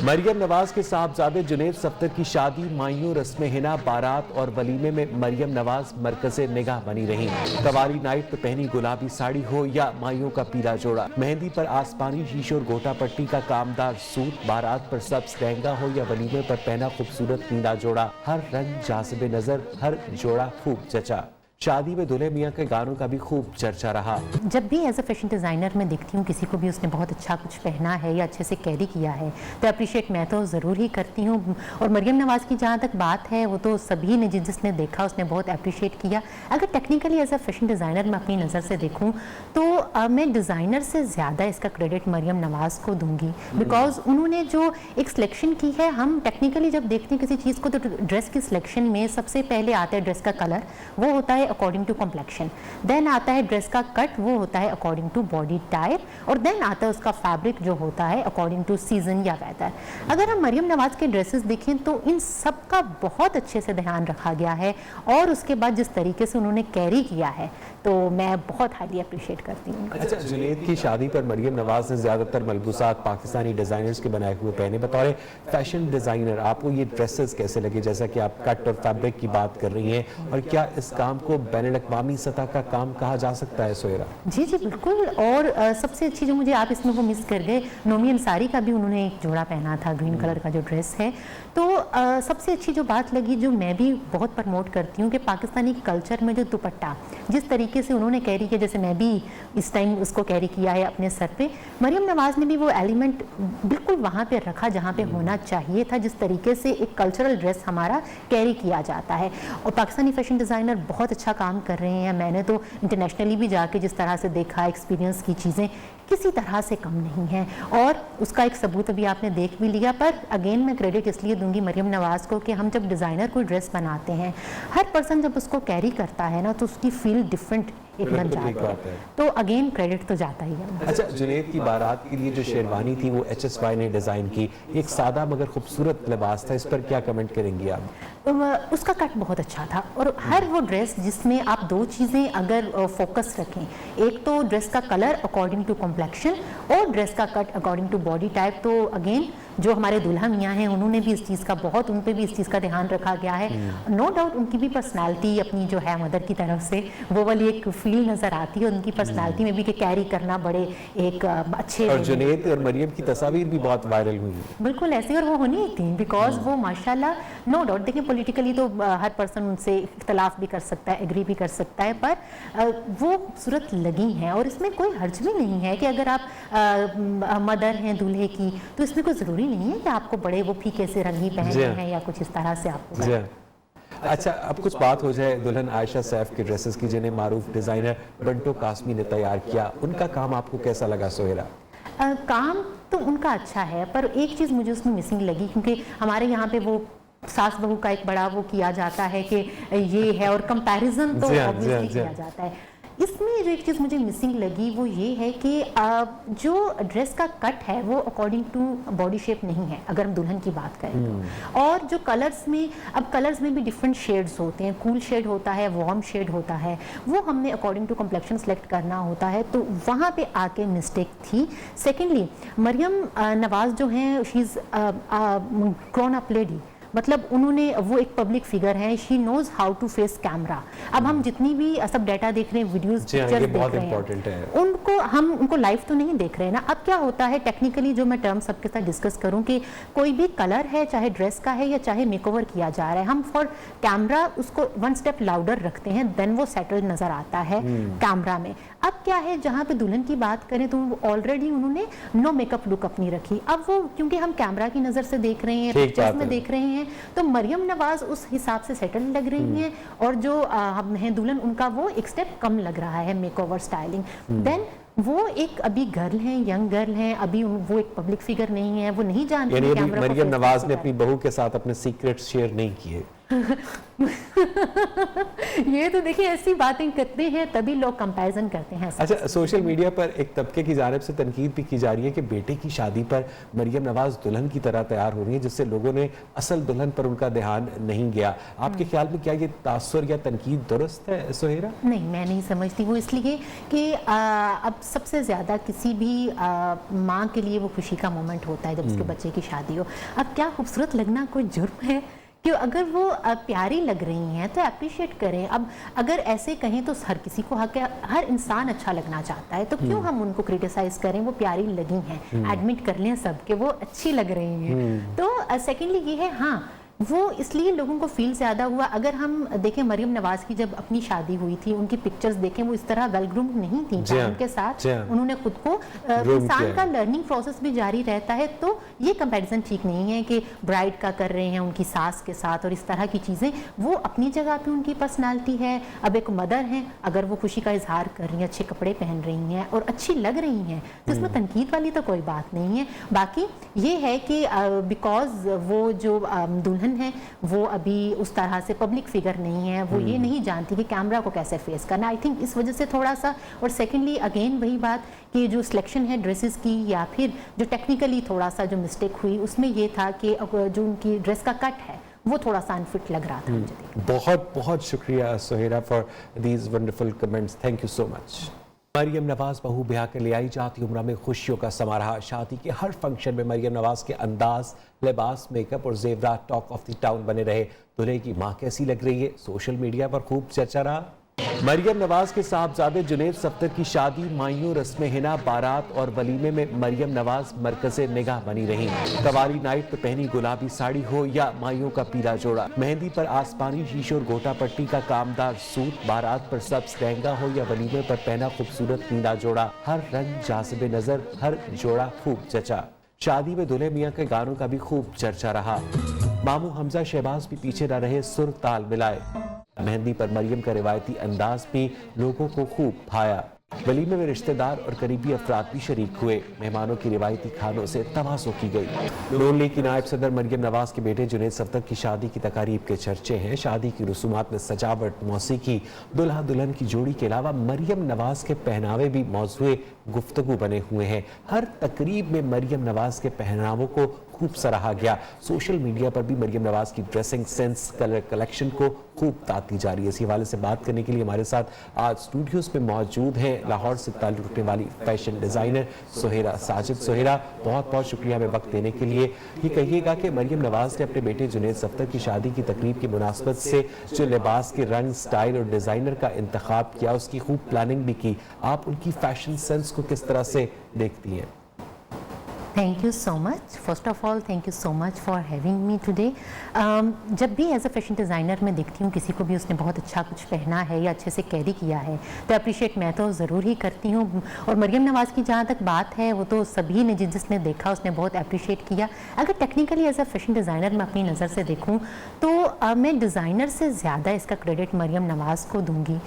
मरियम नवाज के साहबजादे जुनैद सफ्दर की शादी, मायूं रस्म हिना, बारात और वलीमे में मरियम नवाज मरकज़े निगाह बनी रही। कवाली नाइट पर पहनी गुलाबी साड़ी हो या मायूं का पीला जोड़ा, मेहंदी पर आसमानी शीशे और गोटा पट्टी का कामदार सूट, बारात पर सब्ज लहंगा हो या वलीमे पर पहना खूबसूरत नीला जोड़ा, हर रंग जाज़िबे नजर, हर जोड़ा खूब जचा। शादी में दूल्हे मियाँ के गानों का भी खूब चर्चा रहा। जब भी एज अ फैशन डिज़ाइनर मैं देखती हूँ किसी को भी उसने बहुत अच्छा कुछ पहना है या अच्छे से कैरी किया है तो अप्रिशिएट मैं तो ज़रूर ही करती हूँ। और मरियम नवाज की जहाँ तक बात है वो तो सभी ने जिसने देखा उसने बहुत अप्रिशिएट किया। अगर technically as a fashion designer मैं अपनी नज़र से देखूँ तो मैं डिज़ाइनर से ज़्यादा इसका क्रेडिट मरियम नवाज को दूँगी, बिकॉज उन्होंने जो एक सिलेक्शन की है। हम टेक्निकली जब देखते हैं किसी चीज़ को तो ड्रेस की सिलेक्शन में सबसे पहले आता है ड्रेस का कलर, वो होता है अकॉर्डिंग टू कॉम्प्लेक्शन, देन आता है ड्रेस का कट, वो होता है अकॉर्डिंग टू बॉडी टाइप, और देन आता है उसका फैब्रिक जो होता है अकॉर्डिंग टू सीजन या वेदर। अगर हम मरियम नवाज के ड्रेसेस देखें तो इन सब का बहुत अच्छे से ध्यान रखा गया है और उसके बाद जिस तरीके से उन्होंने कैरी किया है तो मैं बहुत हाईली अप्रिशिएट करती हूँ। अच्छा, जुनैद की शादी पर मरियम नवाज ने ज्यादातर मलबूसात पाकिस्तानी डिजाइनर्स के बनाए हुए पहने। बतौर फैशन डिजाइनर आपको ये ड्रेसेस कैसे लगे, जैसा कि आप कट और फैब्रिक की बात कर रही हैं, और क्या इस काम को बैनुल-अक़वामी सतह का काम कहा जा सकता है सोहेरा? जी जी बिल्कुल। और सबसे अच्छी जो मुझे आप इसमें वो मिस कर गए, नोमी अंसारी का भी उन्होंने एक जोड़ा पहना था, ग्रीन कलर का जो ड्रेस है। तो सबसे अच्छी जो बात लगी, जो मैं भी बहुत प्रमोट करती हूँ कि पाकिस्तानी कल्चर में जो दुपट्टा जिस तरीके से उन्होंने कैरी किया, जैसे मैं भी इस टाइम उसको कैरी किया है अपने सर पे, मरियम नवाज ने भी वो एलिमेंट बिल्कुल वहाँ पे रखा जहाँ पे होना चाहिए था, जिस तरीके से एक कल्चरल ड्रेस हमारा कैरी किया जाता है। और पाकिस्तानी फैशन डिज़ाइनर बहुत अच्छा काम कर रहे हैं। मैंने तो इंटरनेशनली भी जाके जिस तरह से देखा, एक्सपीरियंस की चीज़ें किसी तरह से कम नहीं है और उसका एक सबूत अभी आपने देख भी लिया। पर अगेन मैं क्रेडिट इसलिए दूंगी मरियम नवाज को कि हम जब डिज़ाइनर कोई ड्रेस बनाते हैं, हर पर्सन जब उसको कैरी करता है ना तो उसकी फील डिफरेंट एक बन जाता है, तो अगेन क्रेडिट तो जाता ही है। अच्छा, जुनैद की बारात के लिए जो शेरवानी थी वो HSY ने डिज़ाइन की, एक सादा मगर खूबसूरत लिबास था, इस पर क्या कमेंट करेंगी आप? उसका कट बहुत अच्छा था और हर वो ड्रेस जिसमें आप दो चीज़ें अगर फोकस रखें, एक तो ड्रेस का कलर अकॉर्डिंग टू कॉम्प्लेक्शन और ड्रेस का cut according to body type, तो अगेन जो हमारे दुल्हा मियाँ हैं उन्होंने भी इस चीज़ का बहुत, उन पे भी इस चीज़ का ध्यान रखा गया है। नो डाउट उनकी भी पर्सनालिटी अपनी जो है मदर की तरफ से वो वाली एक फील नज़र आती है उनकी पर्सनालिटी में भी कि कैरी करना बड़े एक अच्छे। और जुनैद और मरियम की तस्वीर भी बहुत वायरल हुई, बिल्कुल ऐसी, और वो होनी ही थी बिकॉज वो माशाल्लाह, नो डाउट देखिए पॉलिटिकली तो हर पर्सन उनसे इख्तलाफ भी कर सकता है, एग्री भी कर सकता है, पर वो खूबसूरत लगी हैं और इसमें कोई हर्ज भी नहीं है कि अगर आप मदर हैं दूल्हे की तो इसमें कोई ज़रूरी नहीं है कि आपको बड़े वो फीके से रंगी पहने हैं या कुछ इस तरह से आपको। अच्छा, अब कुछ बात हो जाए दुल्हन आयशा सैफ के ड्रेसेस की, जिन्हें मारूफ डिज़ाइनर बंटो कासमी ने तैयार किया, उनका काम आपको कैसा लगा सोहेरा? काम तो उनका अच्छा है, पर एक चीज़ मुझे उसमें मिसिंग लगी, क्योंकि हमारे यहाँ पे वो सास बहू का एक बड़ा वो किया जाता है कि ये है और कंपैरिजन तो ऑब्वियसली किया जाता है। इसमें जो एक चीज़ मुझे मिसिंग लगी वो ये है कि जो ड्रेस का कट है वो अकॉर्डिंग टू बॉडी शेप नहीं है अगर हम दुल्हन की बात करें तो। और जो कलर्स में, अब कलर्स में भी डिफरेंट शेड्स होते हैं, कूल शेड होता है, वार्म शेड होता है, वो हमने अकॉर्डिंग टू कॉम्प्लेक्शन सेलेक्ट करना होता है, तो वहाँ पे आके मिस्टेक थी। सेकेंडली मरियम नवाज जो हैं, she is grown up lady, मतलब उन्होंने, वो एक पब्लिक फिगर हैं, she knows how to face camera. अब हम जितनी भी सब डाटा देख रहे हैं, वीडियोस पिक्चर्स देख रहे हैं, उनको हम उनको लाइव तो नहीं देख रहे हैं ना। अब क्या होता है टेक्निकली, जो मैं टर्म सबके साथ डिस्कस करूं कि कोई भी कलर है, चाहे ड्रेस का है या चाहे मेकओवर किया जा रहा है, हम फॉर कैमरा उसको वन स्टेप लाउडर रखते हैं, देन वो सेटल नजर आता है कैमरा में। अब क्या है, जहाँ पे दुल्हन की बात करें तो ऑलरेडी उन्होंने नो मेकअप लुक अपनी रखी। अब वो क्योंकि हम कैमरा की नज़र से देख रहे हैं, पिक्चर्स में देख रहे हैं, तो मरियम नवाज उस हिसाब से सेटल लग रही हैं और जो हम हैं दुल्हन, उनका वो एक स्टेप कम लग रहा है मेकओवर स्टाइलिंग। देन वो एक अभी गर्ल हैं, यंग गर्ल हैं, अभी वो एक पब्लिक फिगर नहीं है, वो नहीं जानती। मरियम नवाज ने अपनी बहू के साथ अपने सीक्रेट्स शेयर नहीं किए। ये तो देखिए ऐसी बातें करते हैं तभी लोग कंपैरिजन करते हैं। अच्छा, सोशल मीडिया पर एक तबके की जानिब से तनकीद भी की जा रही है कि बेटे की शादी पर मरियम नवाज दुल्हन की तरह तैयार हो रही है, जिससे लोगों ने असल दुल्हन पर उनका ध्यान नहीं गया। आपके ख्याल में क्या ये तासुर या तनकीद दुरुस्त है सुहेरा? नहीं, मैं नहीं समझती। वो इसलिए कि अब सबसे ज़्यादा किसी भी माँ के लिए वो खुशी का मोमेंट होता है जब उसके बच्चे की शादी हो। अब क्या खूबसूरत लगना कोई जुर्म है? कि अगर वो प्यारी लग रही हैं तो अप्रिशिएट करें। अब अगर ऐसे कहें तो हर किसी को हक है, हर इंसान अच्छा लगना चाहता है, तो क्यों हम उनको क्रिटिसाइज करें? वो प्यारी लगी हैं, एडमिट कर लें सब कि वो अच्छी लग रही हैं। तो सेकेंडली ये है, हाँ वो इसलिए लोगों को फील ज़्यादा हुआ। अगर हम देखें मरियम नवाज की जब अपनी शादी हुई थी, उनकी पिक्चर्स देखें, वो इस तरह वेल ग्रूम्ड नहीं थी टाइम के साथ। उन्होंने खुद को, इंसान का लर्निंग प्रोसेस भी जारी रहता है, तो ये कंपैरिजन ठीक नहीं है कि ब्राइड का कर रहे हैं उनकी सास के साथ और इस तरह की चीज़ें। वो अपनी जगह पे उनकी पर्सनालिटी है। अब एक मदर हैं, अगर वो खुशी का इजहार कर रही हैं, अच्छे कपड़े पहन रही हैं और अच्छी लग रही हैं, तो इसमें तनकीद वाली तो कोई बात नहीं है। बाकी ये है कि बिकॉज वो जो दुल्हन है वो अभी उस तरह से पब्लिक फिगर नहीं है, वो ये नहीं जानती कि कैमरा को कैसे फेस करना। आई थिंक इस वजह से थोड़ा सा। और सेकेंडली अगेन वही बात कि जो सिलेक्शन है ड्रेसेस की, या फिर जो टेक्निकली थोड़ा सा जो मिस्टेक हुई उसमें ये था कि जो उनकी ड्रेस का कट है वो थोड़ा सा अनफिट लग रहा था मुझे। बहुत बहुत शुक्रिया Suhera for these wonderful comments. Thank you so much. Maryam Nawaz बहू ब्याह के ले आई जाती उम्र में खुशियों का समा रहा। शादी के हर फंक्शन में मरियम नवाज के अंदाज, लिबास, मेकअप और जेवरात टॉक ऑफ द टाउन बने रहे। दूल्हे की मां कैसी लग रही है, सोशल मीडिया पर खूब चर्चा रहा। मरियम नवाज के साहबजादे जुनैद सफ्दर की शादी मायूं रस्म हिना, बारात और वलीमे में मरियम नवाज मरकज़े निगाह बनी रही। कवाली नाइट पर पहनी गुलाबी साड़ी हो या मायूं का पीला जोड़ा, मेहंदी पर आसमानी शीशे और गोटा पट्टी का कामदार सूट, बारात पर सब्ज लहंगा हो या वलीमे पर पहना खूबसूरत नीला जोड़ा, हर रंग जाज़िबे नजर, हर जोड़ा खूब जचा। शादी में दूल्हे मियाँ के गानों का भी खूब चर्चा रहा। मामू हमजा शहबाज भी पीछे न रहे, सुर ताल मिलाए। मेहंदी पर मरियम का रिवायती अंदाज भी लोगों को खूब भाया। वलीमे में रिश्तेदार और करीबी अफराद भी शरीक हुए। मेहमानों की रिवायती खानों से तवाज़ो की गई। नून लीग की नायब सदर मरियम नवाज के बेटे जुनैद सफ्दर की शादी की तकारीब के चर्चे हैं। शादी की रसूमात में सजावट, मौसीकी, दुल्हा दुल्हन की जोड़ी के अलावा मरियम नवाज के पहनावे भी मौज़ूए गुफ्तगू बने हुए हैं। हर तकरीब में मरियम नवाज के पहनावों को खूब सराहा गया। सोशल मीडिया पर भी मरियम नवाज की ड्रेसिंग सेंस, कलर कलेक्शन को खूब ताती जा रही है। इसी हवाले से बात करने के लिए हमारे साथ आज स्टूडियोज में मौजूद हैं लाहौर से ताल्लुक़ रखने वाली फैशन डिज़ाइनर सुहेरा साजिद। सुहेरा, बहुत बहुत शुक्रिया हमें वक्त देने के लिए। ये कहिएगा कि मरियम नवाज ने अपने बेटे जुनैद सफ्दर की शादी की तकरीब की मुनासबत से जो लिबास के रंग, स्टाइल और डिज़ाइनर का इंतखाब किया, उसकी खूब प्लानिंग भी की। आप उनकी फैशन सेंस को किस तरह से देखती हैं? Thank you so much. First of all thank you so much for having me today. जब भी एज अ फैशन डिज़ाइनर मैं देखती हूँ किसी को भी उसने बहुत अच्छा कुछ पहना है या अच्छे से कैरी किया है तो अप्रिशिएट मैं तो ज़रूर ही करती हूँ। और मरियम नवाज़ की जहाँ तक बात है वो तो सभी ने जिसने देखा उसने बहुत अप्रिशिएट किया। अगर technically as a fashion designer मैं अपनी नज़र से देखूँ तो मैं डिज़ाइनर से ज़्यादा इसका क्रेडिट मरियम नवाज़ को दूँगी।